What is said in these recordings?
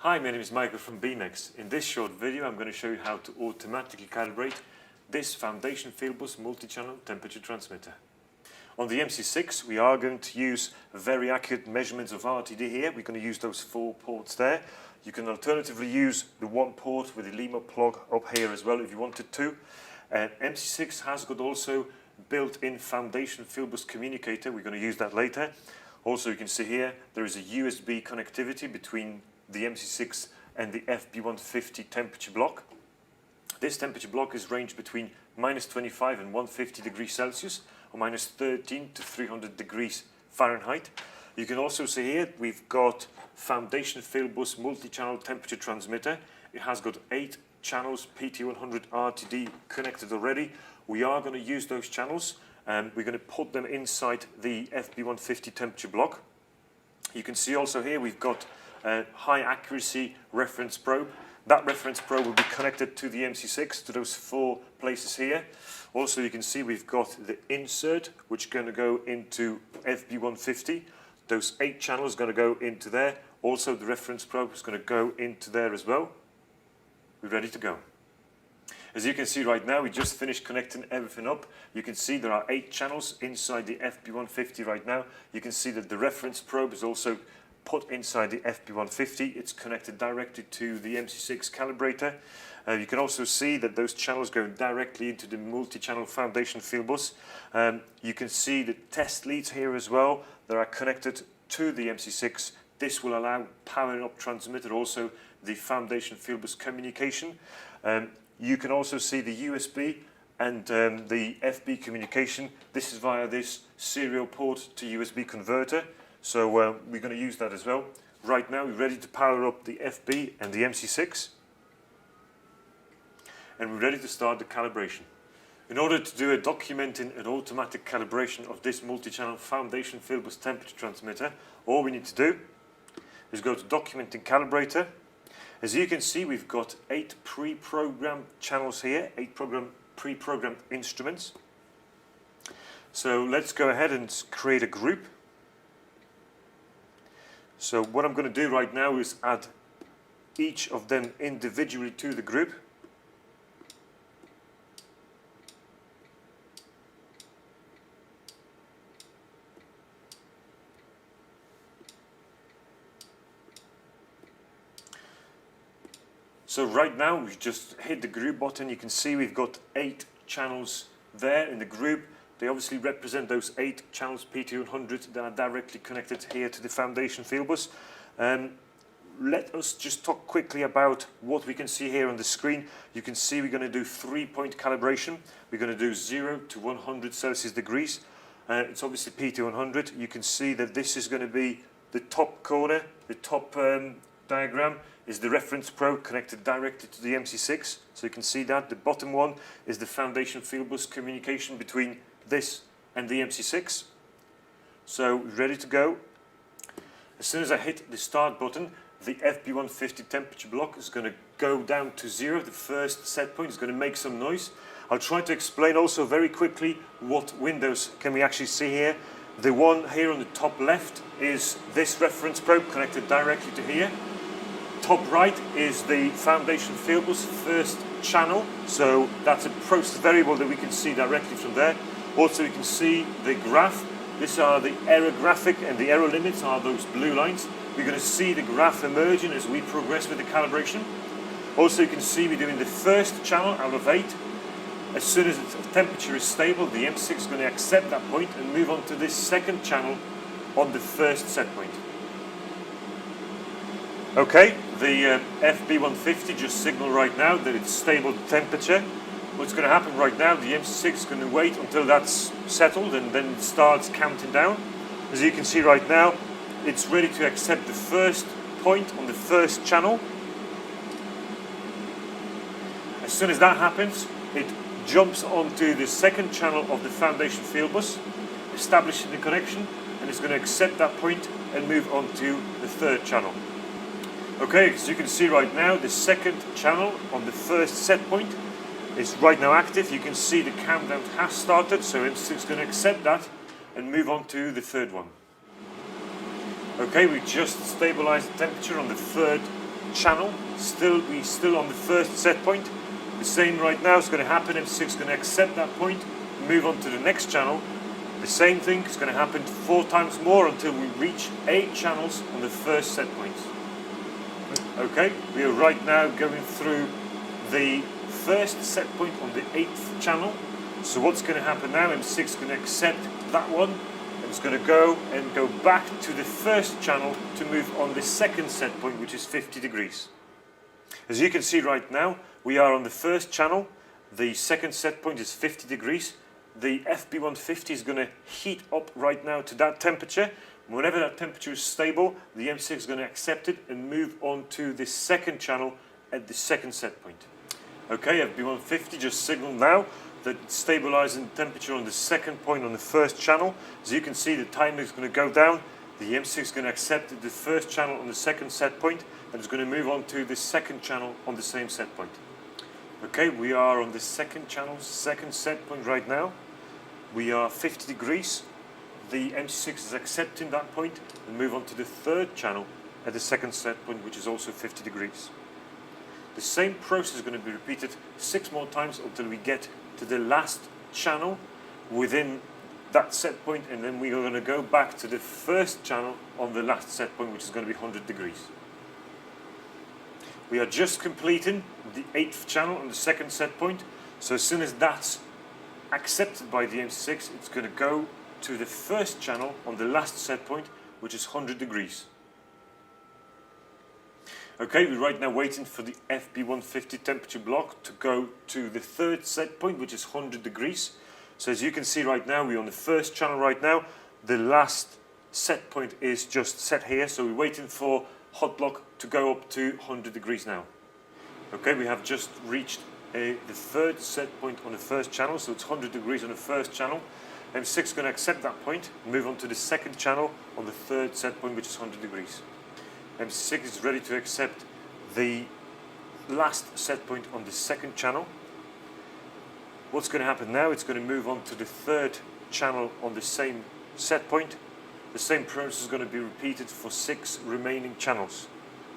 Hi, my name is Michael from Beamex. In this short video I'm going to show you how to automatically calibrate this foundation fieldbus multi-channel temperature transmitter. On the MC6 we are going to use very accurate measurements of RTD here. We're going to use those 4 ports there. You can alternatively use the 1 port with the Lima plug up here as well if you wanted to. MC6 has got also built-in foundation fieldbus communicator. We're going to use that later. Also you can see here there is a USB connectivity between the MC6 and the FB150 temperature block. This temperature block is ranged between -25 and 150 degrees Celsius or -13 to 300 degrees Fahrenheit. You can also see here we've got foundation fieldbus multi-channel temperature transmitter. It has got 8 channels PT100 RTD connected already. We are going to use those channels and we're going to put them inside the FB150 temperature block. You can see also here we've got a high accuracy reference probe. That reference probe will be connected to the MC6 to those 4 places here. Also you can see we've got the insert which is going to go into FB150. Those 8 channels are going to go into there. Also the reference probe is going to go into there as well. We're ready to go. As you can see right now we just finished connecting everything up. You can see there are 8 channels inside the FB150 right now. You can see that the reference probe is also put inside the FB150. It's connected directly to the MC6 calibrator. You can also see that those channels go directly into the multi-channel foundation fieldbus. You can see the test leads here as well that are connected to the MC6. This will allow powering up transmitter, also the foundation fieldbus communication. You can also see the USB and the FB communication. This is via this serial port to USB converter. So we're going to use that as well. Right now we're ready to power up the FB and the MC6. And we're ready to start the calibration. In order to do a documenting and automatic calibration of this multi-channel foundation fieldbus temperature transmitter, all we need to do is go to Documenting Calibrator. As you can see we've got 8 pre-programmed channels here, 8 pre-programmed instruments. So let's go ahead and create a group. So what I'm going to do right now is add each of them individually to the group. So right now we've just hit the group button. You can see we've got 8 channels there in the group. They obviously represent those 8 channels PT100 that are directly connected here to the foundation fieldbus. Let us just talk quickly about what we can see here on the screen. You can see we're going to do 3-point calibration. We're going to do 0 to 100 Celsius degrees. It's obviously PT100. You can see that this is going to be the top corner, the top diagram is the reference probe connected directly to the MC6. So you can see that. The bottom one is the foundation fieldbus communication between this and the MC6. So ready to go. As soon as I hit the start button, the FB150 temperature block is going to go down to 0. The first set point is going to make some noise. I'll try to explain also very quickly what windows can we actually see here. The one here on the top left is this reference probe connected directly to here. Top right is the foundation fieldbus first channel. So that's a process variable that we can see directly from there. Also you can see the graph. These are the error graphic and the error limits are those blue lines. We're going to see the graph emerging as we progress with the calibration. Also you can see we're doing the first channel out of 8. As soon as the temperature is stable, the MC6 is going to accept that point and move on to this second channel on the first set point. Okay, the FB150 just signaled right now that it's stable temperature. What's going to happen right now, the MC6 is going to wait until that's settled and then it starts counting down. As you can see right now, it's ready to accept the first point on the first channel. As soon as that happens, it jumps onto the second channel of the foundation fieldbus, establishing the connection, and it's going to accept that point and move on to the third channel. Okay, as you can see right now, the second channel on the first set point is right now active. You can see the countdown has started, so it's going to accept that and move on to the third one. Okay, we just stabilized the temperature on the third channel. We're still on the first set point. The same right now is going to happen. MC6 is going to accept that point, move on to the next channel. The same thing is going to happen 4 times more until we reach 8 channels on the first set point. Okay, we are right now going through the first set point on the 8th channel. So what's going to happen now? MC6 is going to accept that one, and it's going to go back to the first channel to move on the second set point, which is 50 degrees. As you can see right now, we are on the first channel. The second set point is 50 degrees. The FB150 is going to heat up right now to that temperature. Whenever that temperature is stable, the MC6 is going to accept it and move on to the second channel at the second set point. Okay, FB150 just signaled now that it's stabilizing temperature on the second point on the first channel. As you can see, the timer is going to go down. The MC6 is going to accept the first channel on the second set point, and it's going to move on to the second channel on the same set point. Okay, we are on the second channel, second set point right now. We are 50 degrees. The MC6 is accepting that point and move on to the third channel at the second set point, which is also 50 degrees. The same process is going to be repeated 6 more times until we get to the last channel within that set point, and then we are going to go back to the first channel on the last set point, which is going to be 100 degrees. We are just completing the 8th channel on the second set point, so as soon as that's accepted by the MC6, it's going to go to the first channel on the last set point, which is 100 degrees. Okay, we're right now waiting for the FB150 temperature block to go to the third set point, which is 100 degrees. So as you can see right now, we're on the first channel right now. The last set point is just set here, so we're waiting for hot block to go up to 100 degrees now. Okay, we have just reached the third set point on the first channel, so it's 100 degrees on the first channel. MC6 is going to accept that point, move on to the second channel on the third set point, which is 100 degrees. MC6 is ready to accept the last set point on the second channel. What's going to happen now? It's going to move on to the third channel on the same set point. The same process is going to be repeated for 6 remaining channels.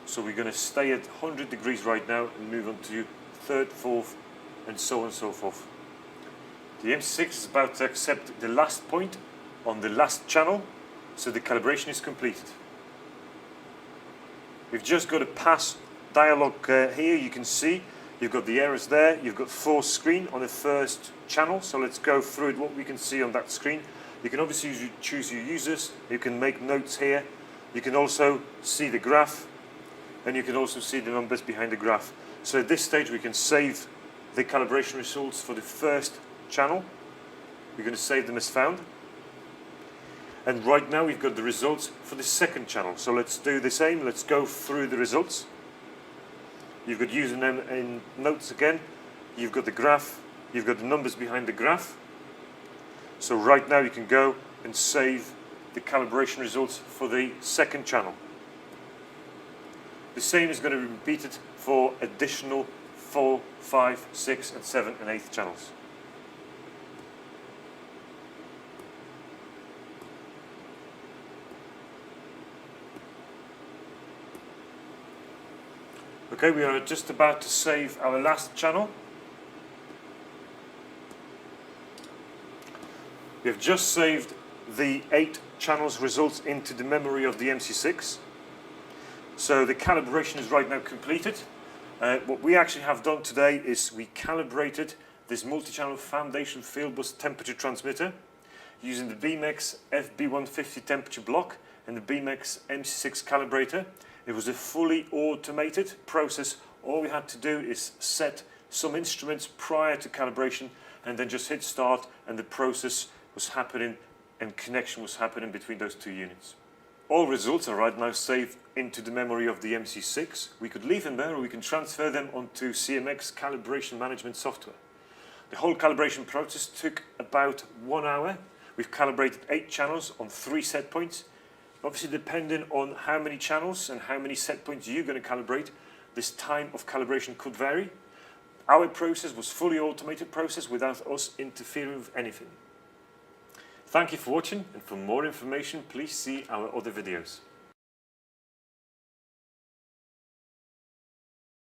So we're going to stay at 100 degrees right now and move on to third, fourth, and so on and so forth. The MC6 is about to accept the last point on the last channel, so the calibration is completed. We've just got a pass dialog here. You can see you've got the errors there. You've got force screen on the first channel, so let's go through it, what we can see on that screen. You can obviously choose your users. You can make notes here. You can also see the graph, and you can also see the numbers behind the graph. So at this stage we can save the calibration results for the first channel. We're going to save them as found. And right now we've got the results for the second channel. So let's do the same. Let's go through the results. You've got username and notes again. You've got the graph. You've got the numbers behind the graph. So right now you can go and save the calibration results for the second channel. The same is going to be repeated for additional 4, 5, 6, and 7 and 8 channels. Okay, we are just about to save our last channel. We have just saved the 8 channels results into the memory of the MC6. So the calibration is right now completed. What we actually have done today is we calibrated this multi-channel foundation field bus temperature transmitter using the Beamex FB150 temperature block and the Beamex MC6 calibrator. It was a fully automated process. All we had to do is set some instruments prior to calibration and then just hit start, and the process was happening and connection was happening between those 2 units. All results are right now saved into the memory of the MC6. We could leave them there, or we can transfer them onto CMX calibration management software. The whole calibration process took about 1 hour. We've calibrated 8 channels on 3 set points. Obviously, depending on how many channels and how many set points you're going to calibrate, this time of calibration could vary. Our process was fully automated process without us interfering with anything. Thank you for watching, and for more information please see our other videos.